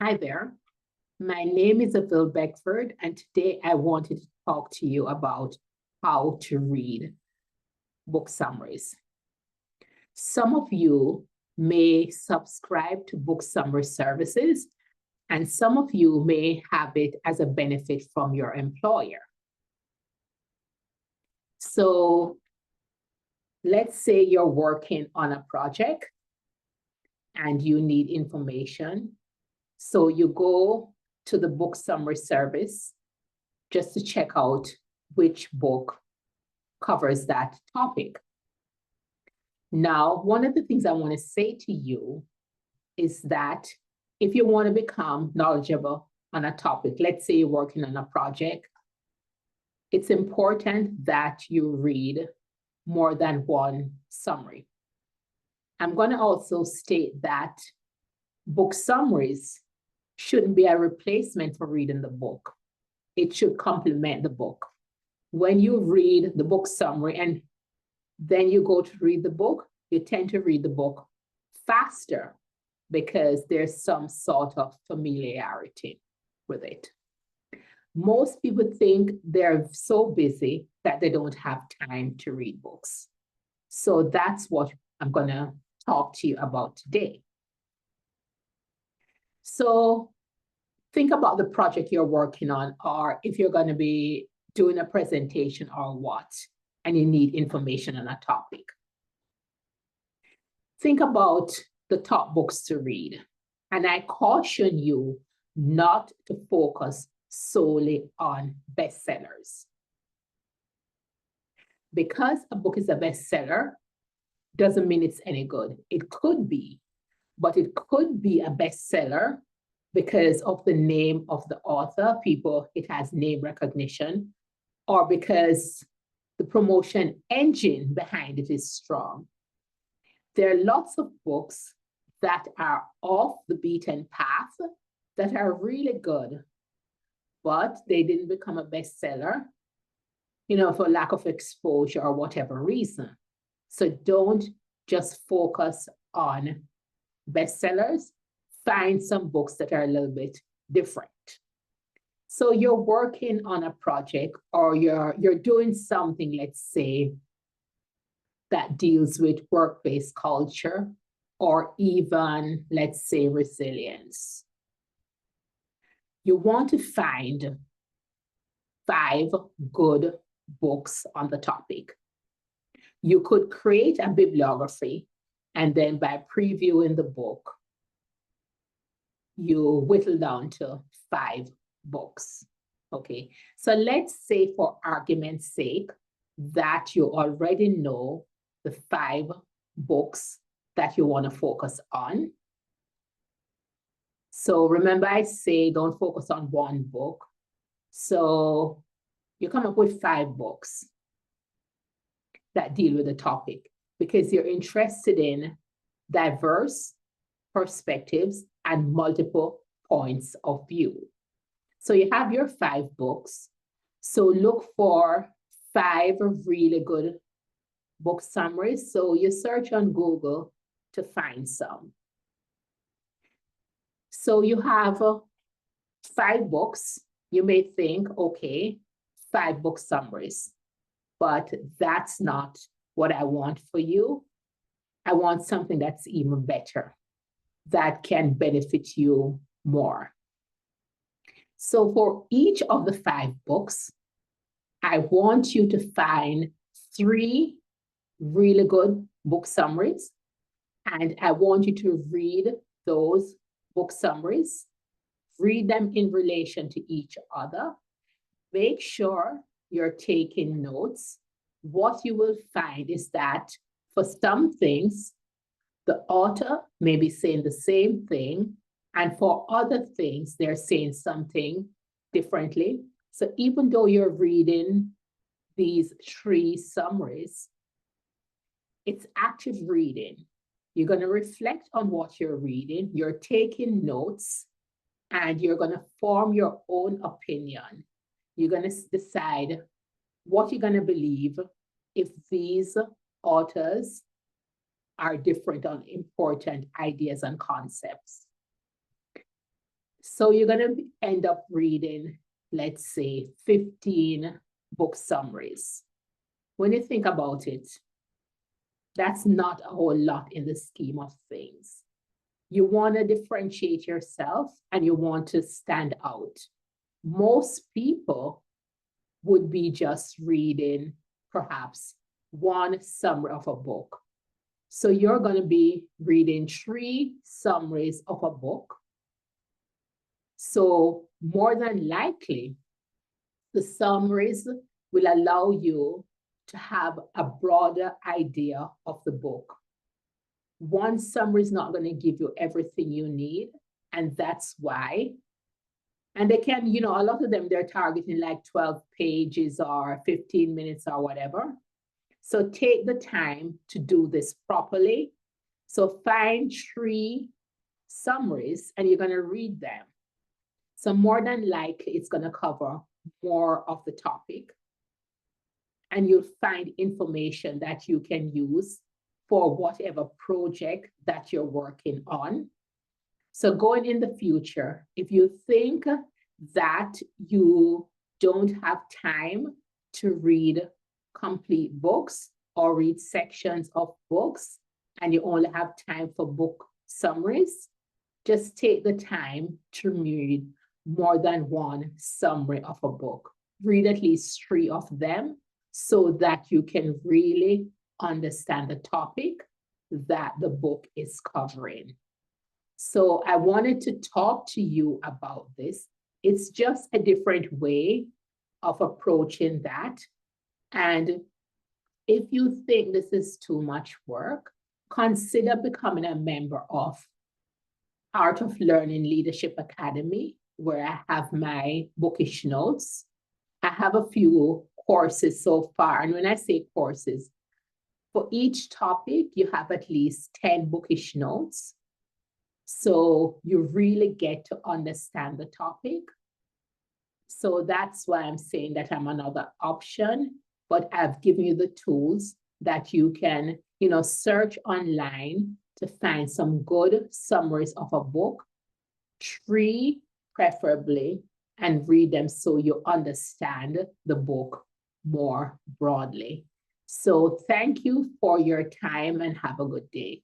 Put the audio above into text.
Hi there. My name is Avil Beckford, and today I wanted to talk to you about how to read book summaries. Some of you may subscribe to book summary services, and some of you may have it as a benefit from your employer. So let's say you're working on a project and you need information. So you go to the book summary service just to check out which book covers that topic. Now, one of the things I want to say to you is that if you want to become knowledgeable on a topic, let's say you're working on a project, it's important that you read more than one summary. I'm going to also state that book summaries shouldn't be a replacement for reading the book. It should complement the book. When you read the book summary and then you go to read the book, you tend to read the book faster because there's some sort of familiarity with it. Most people think they're so busy that they don't have time to read books. So that's what I'm going to talk to you about today. So think about the project you're working on, or if you're going to be doing a presentation or what, and you need information on a topic. Think about the top books to read. And I caution you not to focus solely on bestsellers. Because a book is a bestseller doesn't mean it's any good. It could be, but it could be a bestseller because of the name of the author, it has name recognition, or because the promotion engine behind it is strong. There are lots of books that are off the beaten path that are really good, but they didn't become a bestseller, for lack of exposure or whatever reason. So don't just focus on bestsellers. Find some books that are a little bit different. So you're working on a project or you're doing something, let's say, that deals with work-based culture or even, let's say, resilience. You want to find 5 good books on the topic. You could create a bibliography, and then by previewing the book, you whittle down to 5 books. Okay, so let's say for argument's sake that you already know the 5 books that you want to focus on. So remember, I say don't focus on one book. So you come up with 5 books that deal with the topic because you're interested in diverse perspectives and multiple points of view. So you have your 5 books. So look for 5 really good book summaries. So you search on Google to find some. So you have 5 books. You may think, okay, 5 book summaries, but that's not what I want for you. I want something that's even better, that can benefit you more. So for each of the 5 books, I want you to find 3 really good book summaries, and I want you to read those book summaries, read them in relation to each other. Make sure you're taking notes. What you will find is that for some things, the author may be saying the same thing, and for other things, they're saying something differently. So even though you're reading these 3 summaries, it's active reading. You're going to reflect on what you're reading, you're taking notes, and you're going to form your own opinion. You're going to decide what you're going to believe if these authors are different on important ideas and concepts. So you're going to end up reading, let's say, 15 book summaries. When you think about it, that's not a whole lot in the scheme of things. You want to differentiate yourself and you want to stand out. Most people would be just reading perhaps one summary of a book. So you're going to be reading 3 summaries of a book. So more than likely, the summaries will allow you to have a broader idea of the book. One summary is not going to give you everything you need, and that's why. And they can, a lot of them, they're targeting like 12 pages or 15 minutes or whatever. So take the time to do this properly. So find 3 summaries and you're going to read them. So more than likely, it's going to cover more of the topic. And you'll find information that you can use for whatever project that you're working on. So going in the future, if you think that you don't have time to read complete books or read sections of books, and you only have time for book summaries, just take the time to read more than one summary of a book. Read at least 3 of them so that you can really understand the topic that the book is covering. So I wanted to talk to you about this. It's just a different way of approaching that. And if you think this is too much work, consider becoming a member of Art of Learning Leadership Academy, where I have my bookish notes. I have a few courses so far. And when I say courses, for each topic, you have at least 10 bookish notes. So you really get to understand the topic. So that's why I'm saying that I'm another option, but I've given you the tools that you can, search online to find some good summaries of a book, 3 preferably, and read them so you understand the book more broadly. So thank you for your time and have a good day.